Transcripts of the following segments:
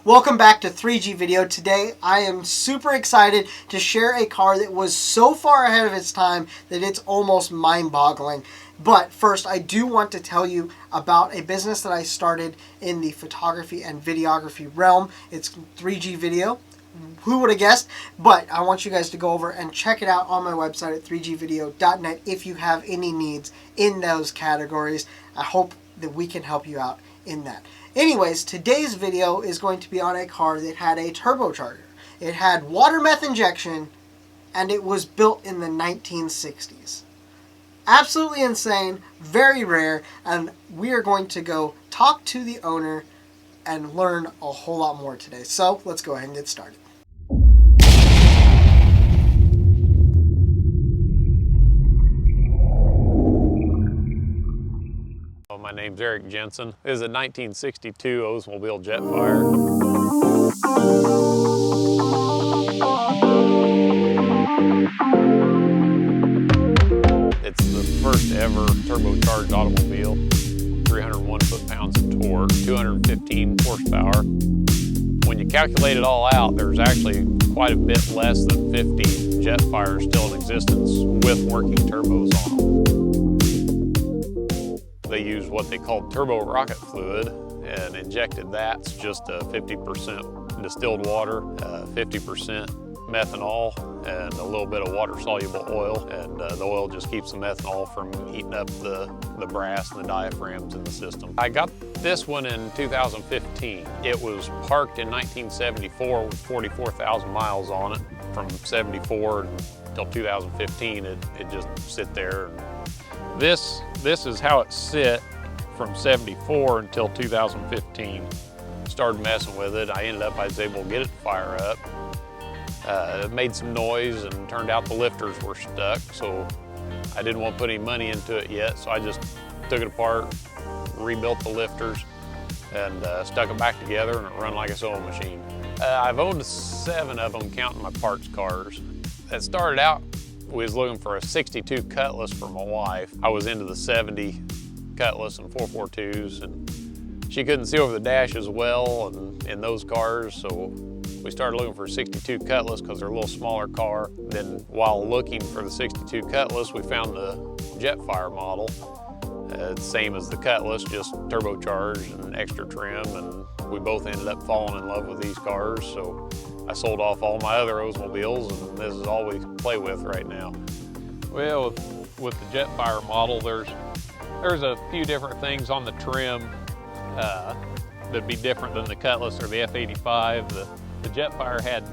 Welcome back to 3G Video. Today I am super excited to share a car that was so far ahead of its time that it's almost mind-boggling. But first, I do want to tell you about a business that I started in the photography and videography realm. It's 3G Video. Who would have guessed? But I want you guys to go over and check it out on my website at 3gvideo.net if you have any needs in those categories. I hope that we can help you out in that. Anyways, today's video is going to be on a car that had a turbocharger. It had water meth injection, and it was built in the 1960s. Absolutely insane, very rare, and we are going to go talk to the owner and learn a whole lot more today. So let's go ahead and get started. My name's Eric Jensen. This is a 1962 Oldsmobile Jetfire. It's the first ever turbocharged automobile. 301 foot-pounds of torque, 215 horsepower. When you calculate it all out, there's actually quite a bit less than 50 Jetfires still in existence with working turbos on them. They used what they called turbo rocket fluid and injected that. It's just 50% distilled water, 50% methanol, and a little bit of water-soluble oil. And the oil just keeps the methanol from heating up the brass and the diaphragms in the system. I got this one in 2015. It was parked in 1974 with 44,000 miles on it. From 74 until 2015, it just sit there. This is how it sit from 74 until 2015. Started messing with it. I was able to get it to fire up. It made some noise and turned out the lifters were stuck, so I didn't want to put any money into it yet, so I just took it apart, rebuilt the lifters, and stuck them back together, and it run like a sewing machine. I've owned 7 of them, counting my parts cars. It started out, we was looking for a 62 Cutlass for my wife. I was into the 70 Cutlass and 442s, and she couldn't see over the dash as well in those cars, so we started looking for a 62 Cutlass because they're a little smaller car. Then while looking for the 62 Cutlass, we found the Jetfire model. It's same as the Cutlass, just turbocharged and extra trim, and we both ended up falling in love with these cars, so I sold off all my other Oldsmobiles, and this is all we play with right now. Well, with the Jetfire model, there's a few different things on the trim that'd be different than the Cutlass or the F85. The Jetfire had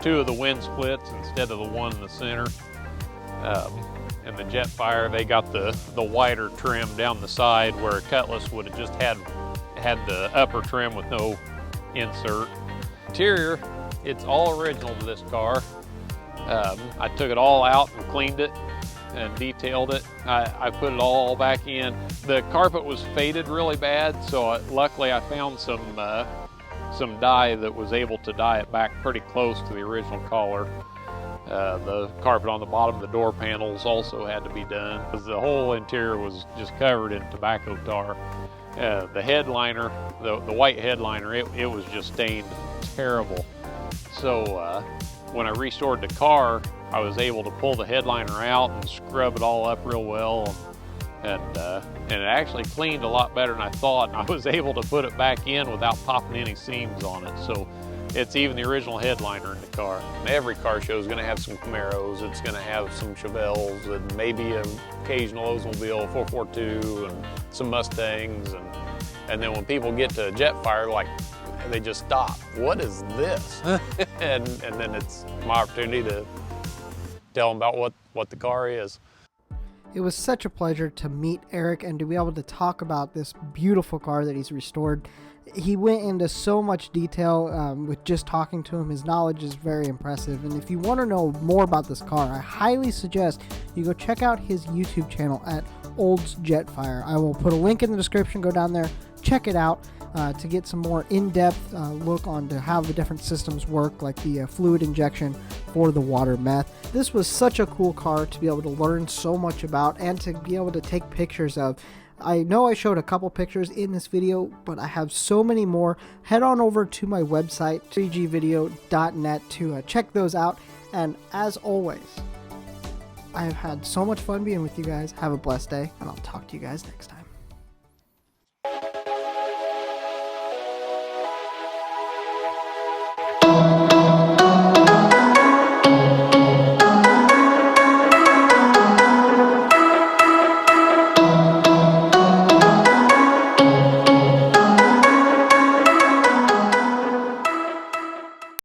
2 of the wind splits instead of the one in the center. And the Jetfire, they got the wider trim down the side, where a Cutlass would have just had the upper trim with no insert. Interior, it's all original to this car. I took it all out and cleaned it and detailed it. I put it all back in. The carpet was faded really bad, so luckily I found some dye that was able to dye it back pretty close to the original color. The carpet on the bottom of the door panels also had to be done, because the whole interior was just covered in tobacco tar. The headliner, the white headliner, it was just stained terrible. So when I restored the car, I was able to pull the headliner out and scrub it all up real well, and it actually cleaned a lot better than I thought, and I was able to put it back in without popping any seams on it. So it's even the original headliner in the car. Every car show is going to have some Camaros, it's going to have some Chevelles, and maybe an occasional Oldsmobile 442 and some Mustangs, and then when people get to a Jetfire, like, they just stop. What is this? and then it's my opportunity to tell them about what the car is. It was such a pleasure to meet Eric and to be able to talk about this beautiful car that he's restored. He went into so much detail with just talking to him. His knowledge is very impressive. And if you want to know more about this car, I highly suggest you go check out his YouTube channel at Olds Jetfire. I will put a link in the description. Go down there, check it out to get some more in-depth look on to how the different systems work, like the fluid injection for the water meth. This was such a cool car to be able to learn so much about and to be able to take pictures of. I know I showed a couple pictures in this video, but I have so many more. Head on over to my website, 3gvideo.net, to check those out. And as always, I have had so much fun being with you guys. Have a blessed day, and I'll talk to you guys next time.